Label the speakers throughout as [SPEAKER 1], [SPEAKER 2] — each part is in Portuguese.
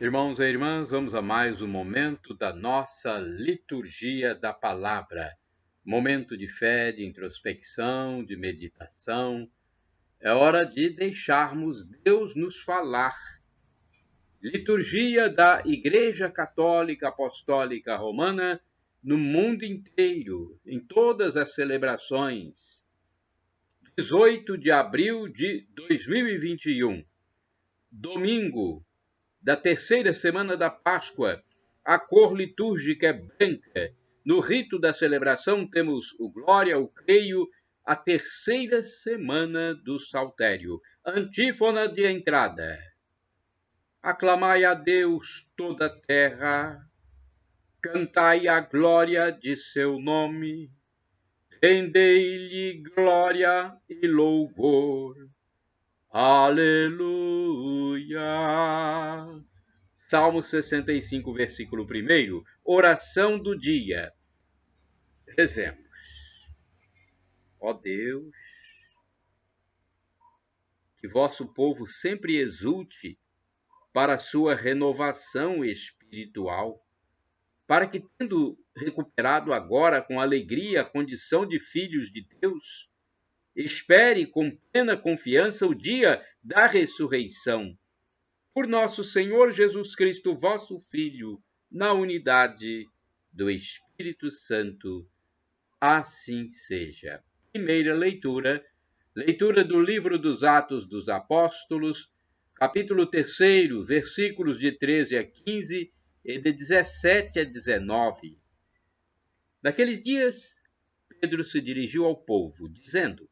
[SPEAKER 1] Irmãos e irmãs, vamos a mais um momento da nossa liturgia da palavra. Momento de fé, de introspecção, de meditação. É hora de deixarmos Deus nos falar. Liturgia da Igreja Católica Apostólica Romana no mundo inteiro, em todas as celebrações. 18 de abril de 2021, domingo da terceira semana da Páscoa. A cor litúrgica é branca. No rito da celebração temos o Glória, o Creio, a terceira semana do Saltério. Antífona de entrada. Aclamai a Deus toda a terra, cantai a glória de seu nome, rendei-lhe glória e louvor. Aleluia! Salmo 65, versículo 1, oração do dia. Rezemos. Ó Deus, que vosso povo sempre exulte para a sua renovação espiritual, para que, tendo recuperado agora com alegria a condição de filhos de Deus, espere com plena confiança o dia da ressurreição. Por nosso Senhor Jesus Cristo, vosso Filho, na unidade do Espírito Santo. Assim seja. Primeira leitura, leitura do livro dos Atos dos Apóstolos, capítulo 3, versículos de 13 a 15 e de 17 a 19. Naqueles dias, Pedro se dirigiu ao povo, dizendo: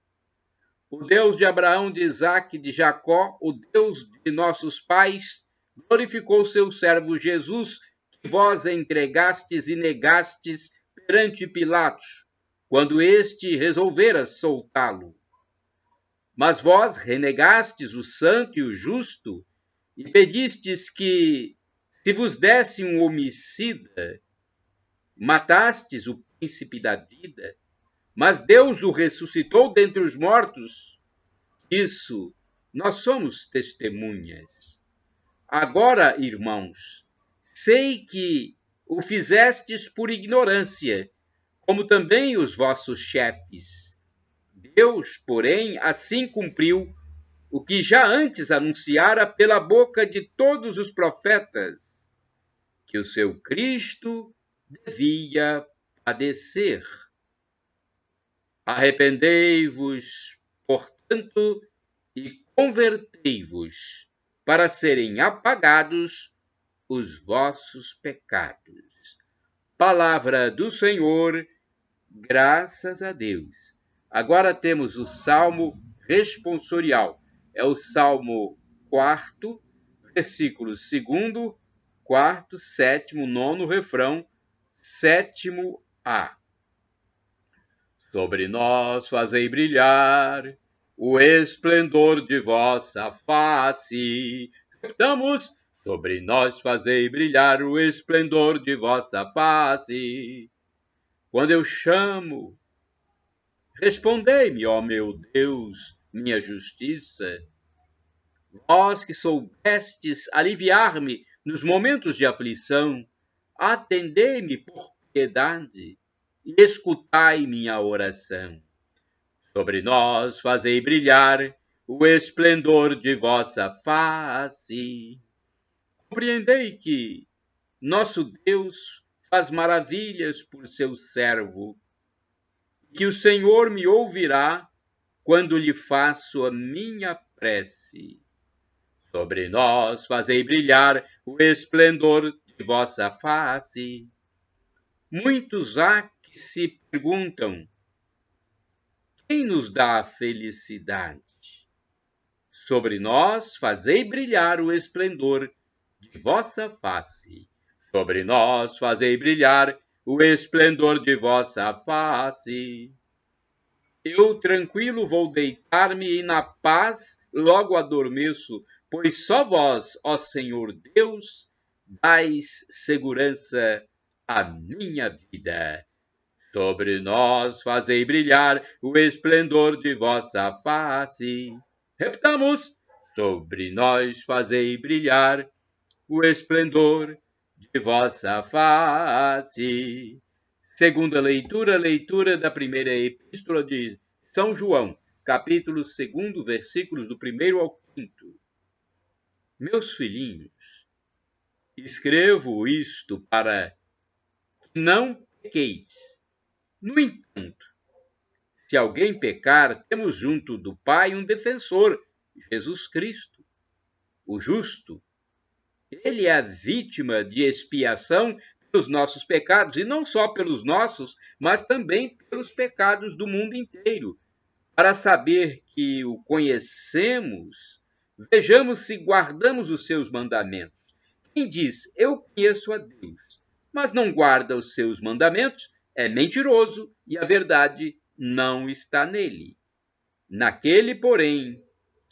[SPEAKER 1] O Deus de Abraão, de Isaque e de Jacó, o Deus de nossos pais, glorificou seu servo Jesus, que vós entregastes e negastes perante Pilatos, quando este resolvera soltá-lo. Mas vós renegastes o santo e o justo, e pedistes que, se vos desse um homicida, matastes o príncipe da vida, mas Deus o ressuscitou dentre os mortos. Isso, nós somos testemunhas. Agora, irmãos, sei que o fizestes por ignorância, como também os vossos chefes. Deus, porém, assim cumpriu o que já antes anunciara pela boca de todos os profetas, que o seu Cristo devia padecer. Arrependei-vos, portanto, e convertei-vos, para serem apagados os vossos pecados. Palavra do Senhor, graças a Deus. Agora temos o Salmo responsorial. É o Salmo 4, versículo 2, 4, 7, 9, refrão, 7a. Sobre nós fazei brilhar o esplendor de vossa face. Repitamos: sobre nós fazei brilhar o esplendor de vossa face. Quando eu chamo, respondei-me, ó meu Deus, minha justiça. Vós que soubestes aliviar-me nos momentos de aflição, atendei-me por piedade e escutai minha oração. Sobre nós fazei brilhar o esplendor de vossa face. Compreendei que nosso Deus faz maravilhas por seu servo, que o Senhor me ouvirá quando lhe faço a minha prece. Sobre nós fazei brilhar o esplendor de vossa face. Muitos há que se perguntam: quem nos dá a felicidade? Sobre nós fazei brilhar o esplendor de vossa face. Sobre nós fazei brilhar o esplendor de vossa face. Eu tranquilo vou deitar-me e na paz logo adormeço, pois só vós, ó Senhor Deus, dais segurança à minha vida. Sobre nós fazei brilhar o esplendor de vossa face. Repitamos: sobre nós fazei brilhar o esplendor de vossa face. Segunda leitura, leitura da primeira epístola de São João, capítulo 2, versículos do 1º ao 5º. Meus filhinhos, escrevo isto para que não pequeis. No entanto, se alguém pecar, temos junto do Pai um defensor, Jesus Cristo, o justo. Ele é a vítima de expiação pelos nossos pecados, e não só pelos nossos, mas também pelos pecados do mundo inteiro. Para saber que o conhecemos, vejamos se guardamos os seus mandamentos. Quem diz, eu conheço a Deus, mas não guarda os seus mandamentos, é mentiroso e a verdade não está nele. Naquele, porém,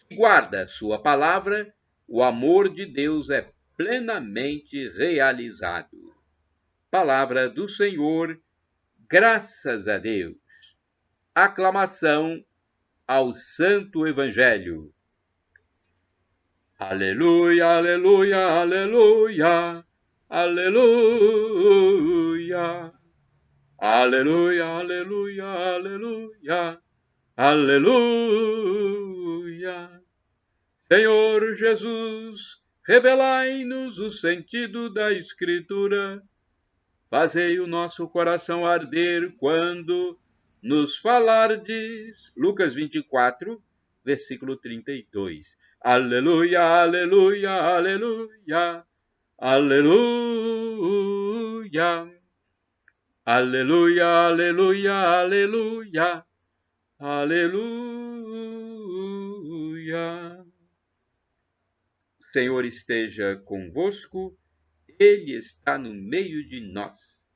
[SPEAKER 1] que guarda a sua palavra, o amor de Deus é plenamente realizado. Palavra do Senhor, graças a Deus. Aclamação ao Santo Evangelho. Aleluia, aleluia, aleluia, aleluia. Aleluia, aleluia, aleluia, aleluia. Senhor Jesus, revelai-nos o sentido da Escritura. Fazei o nosso coração arder quando nos falardes. Lucas 24, versículo 32. Aleluia, aleluia, aleluia, aleluia. Aleluia, aleluia, aleluia, aleluia. O Senhor esteja convosco, Ele está no meio de nós.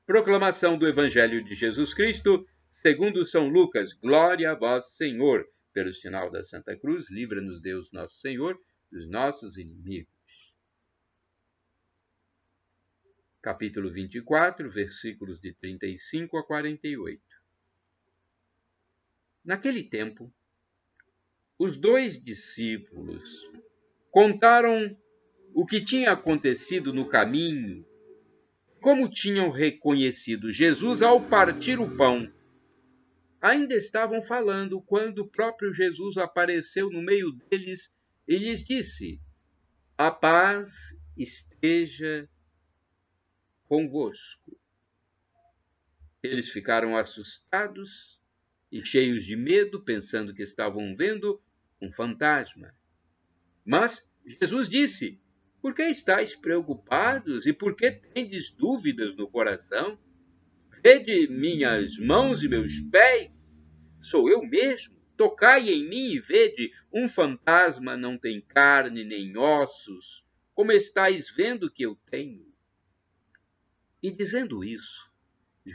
[SPEAKER 1] Proclamação do Evangelho de Jesus Cristo, segundo São Lucas. Glória a vós, Senhor. Pelo sinal da Santa Cruz, livra-nos Deus nosso Senhor dos nossos inimigos. Capítulo 24, versículos de 35 a 48. Naquele tempo, os 2 discípulos contaram o que tinha acontecido no caminho, como tinham reconhecido Jesus ao partir o pão. Ainda estavam falando quando o próprio Jesus apareceu no meio deles e lhes disse: a paz esteja convosco. Eles ficaram assustados e cheios de medo, pensando que estavam vendo um fantasma. Mas Jesus disse: por que estáis preocupados e por que tendes dúvidas no coração? Vede minhas mãos e meus pés, sou eu mesmo. Tocai em mim e vede, um fantasma não tem carne nem ossos, como estáis vendo que eu tenho. E dizendo isso,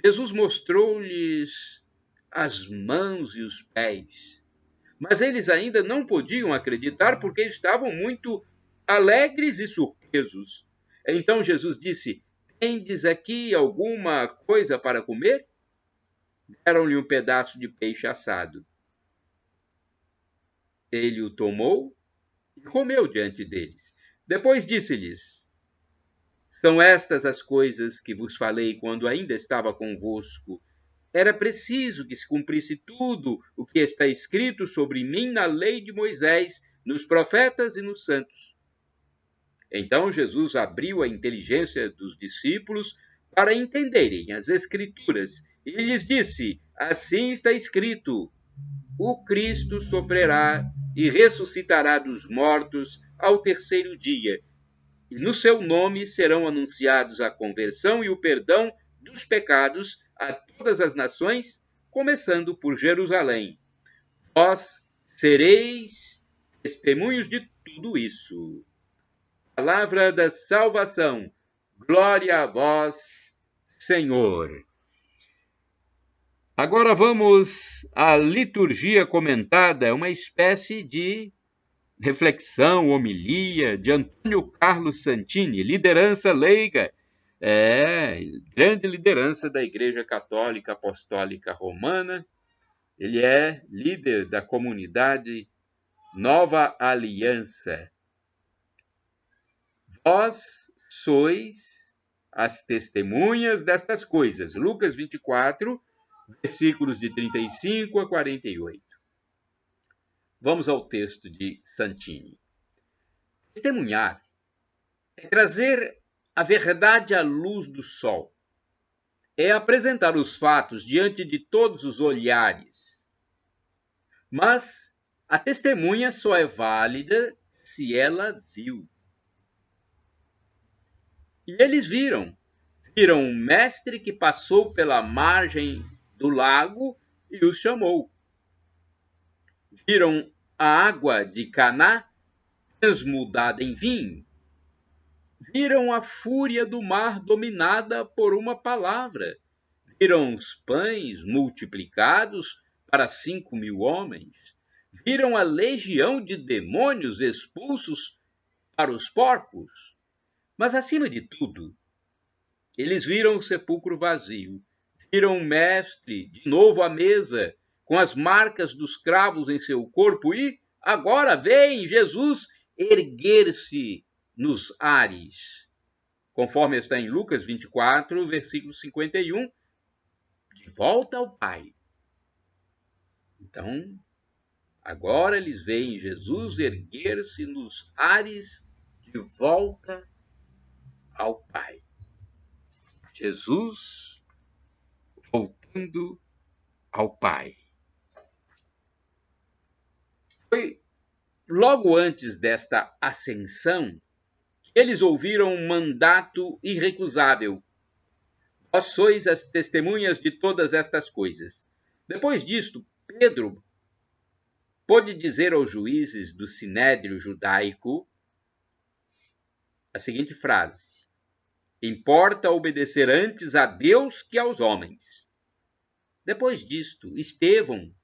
[SPEAKER 1] Jesus mostrou-lhes as mãos e os pés. Mas eles ainda não podiam acreditar porque estavam muito alegres e surpresos. Então Jesus disse: tendes aqui alguma coisa para comer? Deram-lhe um pedaço de peixe assado. Ele o tomou e comeu diante deles. Depois disse-lhes: são estas as coisas que vos falei quando ainda estava convosco. Era preciso que se cumprisse tudo o que está escrito sobre mim na lei de Moisés, nos profetas e nos santos. Então Jesus abriu a inteligência dos discípulos para entenderem as Escrituras e lhes disse: assim está escrito, o Cristo sofrerá e ressuscitará dos mortos ao terceiro dia, e no seu nome serão anunciados a conversão e o perdão dos pecados a todas as nações, começando por Jerusalém. Vós sereis testemunhos de tudo isso. Palavra da salvação. Glória a vós, Senhor. Agora vamos à liturgia comentada, uma espécie de reflexão, homilia de Antônio Carlos Santini, liderança leiga, grande liderança da Igreja Católica Apostólica Romana. Ele é líder da comunidade Nova Aliança. Vós sois as testemunhas destas coisas. Lucas 24, versículos de 35 a 48. Vamos ao texto de Santini. Testemunhar é trazer a verdade à luz do sol. É apresentar os fatos diante de todos os olhares. Mas a testemunha só é válida se ela viu. E eles viram um mestre que passou pela margem do lago e os chamou. Viram a água de Caná transmudada em vinho. Viram a fúria do mar dominada por uma palavra. Viram os pães multiplicados para 5.000 homens. Viram a legião de demônios expulsos para os porcos. Mas, acima de tudo, eles viram o sepulcro vazio. Viram o mestre de novo à mesa, com as marcas dos cravos em seu corpo, e agora veem Jesus erguer-se nos ares, conforme está em Lucas 24, versículo 51, de volta ao Pai. Então, agora eles veem Jesus erguer-se nos ares de volta ao Pai. Jesus voltando ao Pai. Foi logo antes desta ascensão que eles ouviram um mandato irrecusável. Vós sois as testemunhas de todas estas coisas. Depois disto, Pedro pôde dizer aos juízes do sinédrio judaico a seguinte frase: importa obedecer antes a Deus que aos homens. Depois disto, Estevão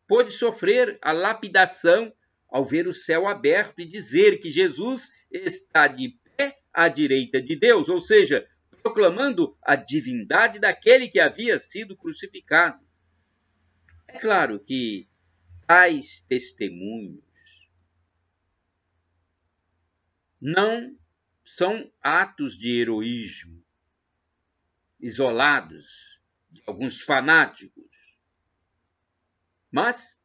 [SPEAKER 1] pôde sofrer a lapidação ao ver o céu aberto e dizer que Jesus está de pé à direita de Deus, ou seja, proclamando a divindade daquele que havia sido crucificado. É claro que tais testemunhos não são atos de heroísmo isolados de alguns fanáticos, mas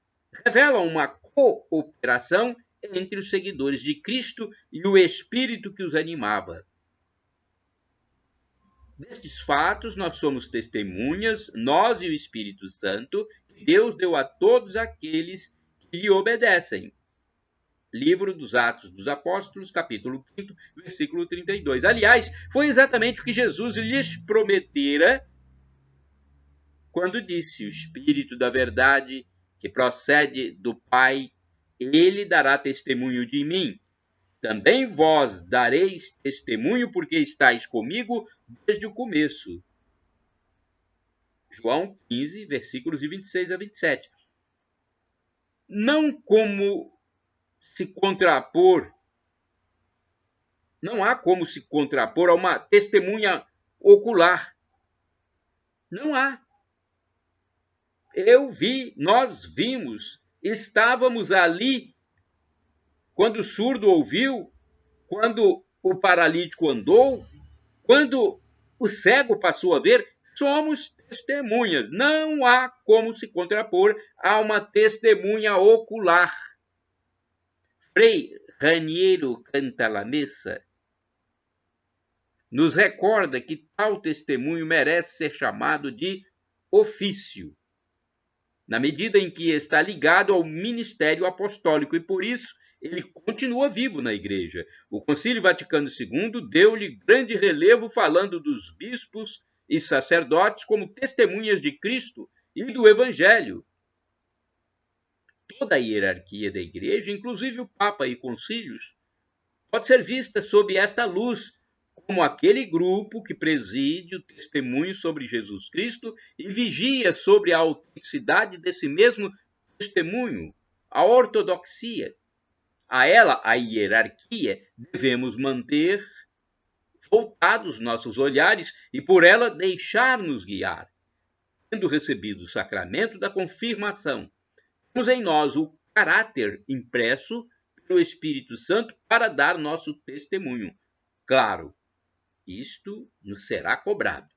[SPEAKER 1] revelam uma cooperação entre os seguidores de Cristo e o Espírito que os animava. Destes fatos, nós somos testemunhas, nós e o Espírito Santo, que Deus deu a todos aqueles que lhe obedecem. Livro dos Atos dos Apóstolos, capítulo 5, versículo 32. Aliás, foi exatamente o que Jesus lhes prometera quando disse: o Espírito da verdade, que procede do Pai, ele dará testemunho de mim. Também vós dareis testemunho, porque estáis comigo desde o começo. João 15, versículos de 26 a 27. Não como se contrapor, não há como se contrapor a uma testemunha ocular. Não há. Eu vi, nós vimos, estávamos ali quando o surdo ouviu, quando o paralítico andou, quando o cego passou a ver. Somos testemunhas. Não há como se contrapor a uma testemunha ocular. Frei Raniero Cantalamessa nos recorda que tal testemunho merece ser chamado de ofício, na medida em que está ligado ao ministério apostólico, e por isso ele continua vivo na Igreja. O Concílio Vaticano II deu-lhe grande relevo, falando dos bispos e sacerdotes como testemunhas de Cristo e do Evangelho. Toda a hierarquia da Igreja, inclusive o Papa e concílios, pode ser vista sob esta luz como aquele grupo que preside o testemunho sobre Jesus Cristo e vigia sobre a autenticidade desse mesmo testemunho, a ortodoxia. A ela, a hierarquia, devemos manter voltados nossos olhares e por ela deixar-nos guiar. Tendo recebido o sacramento da confirmação, temos em nós o caráter impresso pelo Espírito Santo para dar nosso testemunho. Claro, isto nos será cobrado.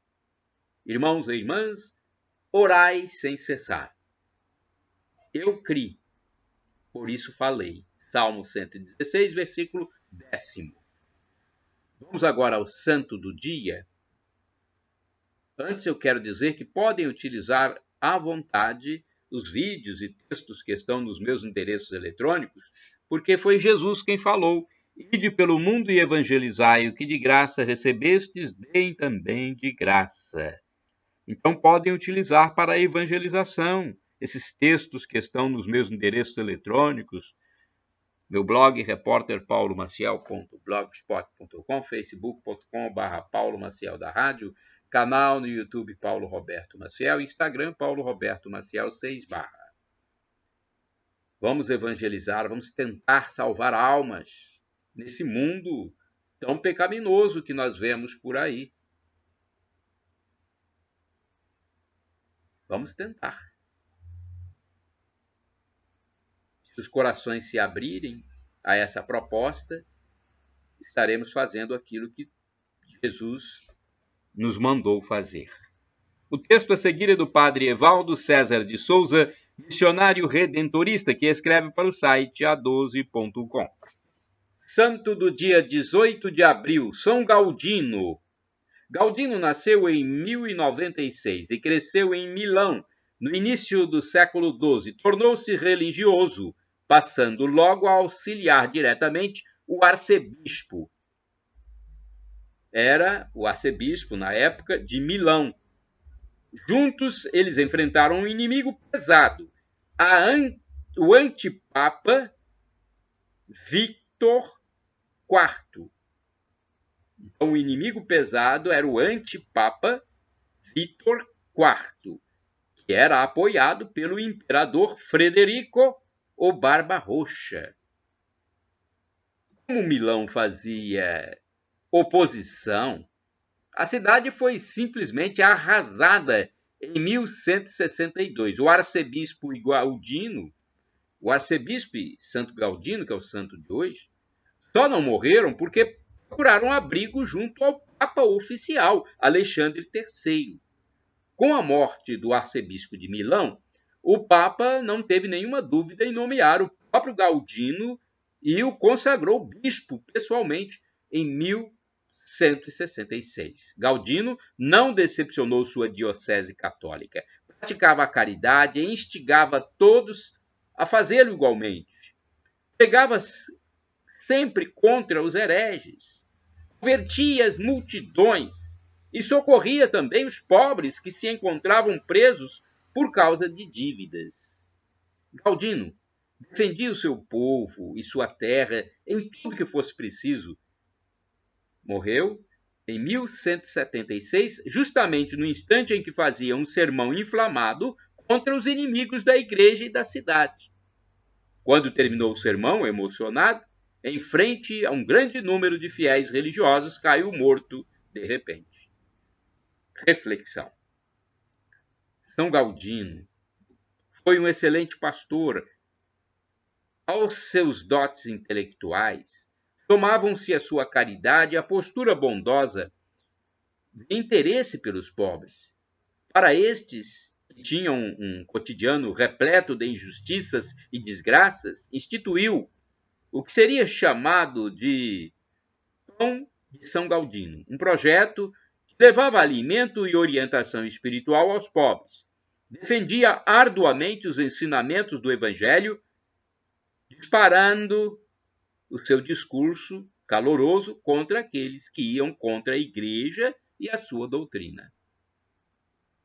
[SPEAKER 1] Irmãos e irmãs, orai sem cessar. Eu criei, por isso falei. Salmo 116, versículo 10. Vamos agora ao santo do dia. Antes eu quero dizer que podem utilizar à vontade os vídeos e textos que estão nos meus endereços eletrônicos, porque foi Jesus quem falou: ide pelo mundo e evangelizai, o que de graça recebestes, deem também de graça. Então podem utilizar para a evangelização esses textos que estão nos meus endereços eletrônicos, meu blog repórterpaulomaciel.blogspot.com, facebook.com/Paulo Maciel da Rádio, canal no YouTube Paulo Roberto Maciel, Instagram Paulo Roberto Maciel 6 /. Vamos evangelizar, vamos tentar salvar almas nesse mundo tão pecaminoso que nós vemos por aí. Vamos tentar. Se os corações se abrirem a essa proposta, estaremos fazendo aquilo que Jesus nos mandou fazer. O texto a seguir é do padre Evaldo César de Souza, missionário redentorista, que escreve para o site a12.com. Santo do dia 18 de abril, São Galdino. Galdino nasceu em 1096 e cresceu em Milão, no início do século XII. Tornou-se religioso, passando logo a auxiliar diretamente o arcebispo. Era o arcebispo, na época, de Milão. Juntos, eles enfrentaram um inimigo pesado, o antipapa Vítor IV. Então, o inimigo pesado era o antipapa Vítor IV, que era apoiado pelo imperador Frederico o Barba-Roxa. Como Milão fazia oposição, a cidade foi simplesmente arrasada em 1162. O arcebispo Galdino, o arcebispo Santo Galdino, que é o santo de hoje, só não morreram porque procuraram abrigo junto ao Papa oficial, Alexandre III. Com a morte do arcebispo de Milão, o Papa não teve nenhuma dúvida em nomear o próprio Galdino e o consagrou bispo pessoalmente em 1166. Galdino não decepcionou sua diocese católica. Praticava a caridade e instigava todos a fazê-lo igualmente. Pregava sempre contra os hereges, convertia as multidões e socorria também os pobres que se encontravam presos por causa de dívidas. Galdino defendia o seu povo e sua terra em tudo que fosse preciso. Morreu em 1176, justamente no instante em que fazia um sermão inflamado contra os inimigos da igreja e da cidade. Quando terminou o sermão, emocionado, em frente a um grande número de fiéis religiosos, caiu morto de repente. Reflexão. São Galdino foi um excelente pastor. Aos seus dotes intelectuais, somavam-se a sua caridade e a postura bondosa de interesse pelos pobres. Para estes, que tinham um cotidiano repleto de injustiças e desgraças, instituiu o que seria chamado de Pão de São Galdino, um projeto que levava alimento e orientação espiritual aos pobres. Defendia arduamente os ensinamentos do Evangelho, disparando o seu discurso caloroso contra aqueles que iam contra a igreja e a sua doutrina.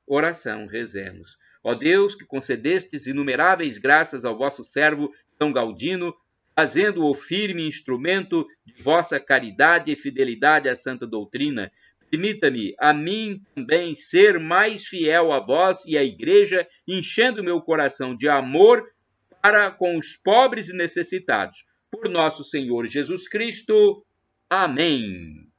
[SPEAKER 1] Oração, rezemos. Ó Deus, que concedestes inumeráveis graças ao vosso servo São Galdino, fazendo-o firme instrumento de vossa caridade e fidelidade à santa doutrina, permita-me a mim também ser mais fiel a vós e à igreja, enchendo meu coração de amor para com os pobres e necessitados. Por nosso Senhor Jesus Cristo. Amém.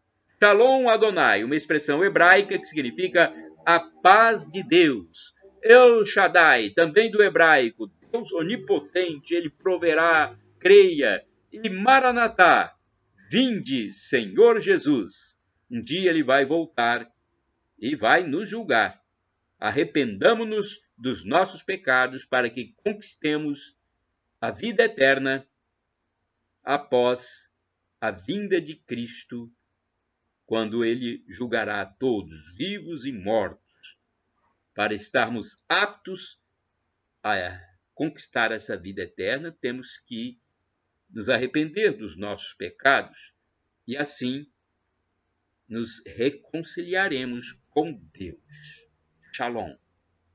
[SPEAKER 1] Shalom Adonai, uma expressão hebraica que significa a paz de Deus. El Shaddai, também do hebraico, Deus onipotente, ele proverá, creia. E Maranatá, Vinde, Senhor Jesus. Um dia ele vai voltar e vai nos julgar. Arrependamo-nos dos nossos pecados para que conquistemos a vida eterna após a vinda de Cristo, quando ele julgará a todos, vivos e mortos, para estarmos aptos a conquistar essa vida eterna, temos que nos arrepender dos nossos pecados e assim nos reconciliaremos com Deus. Shalom,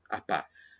[SPEAKER 1] a paz.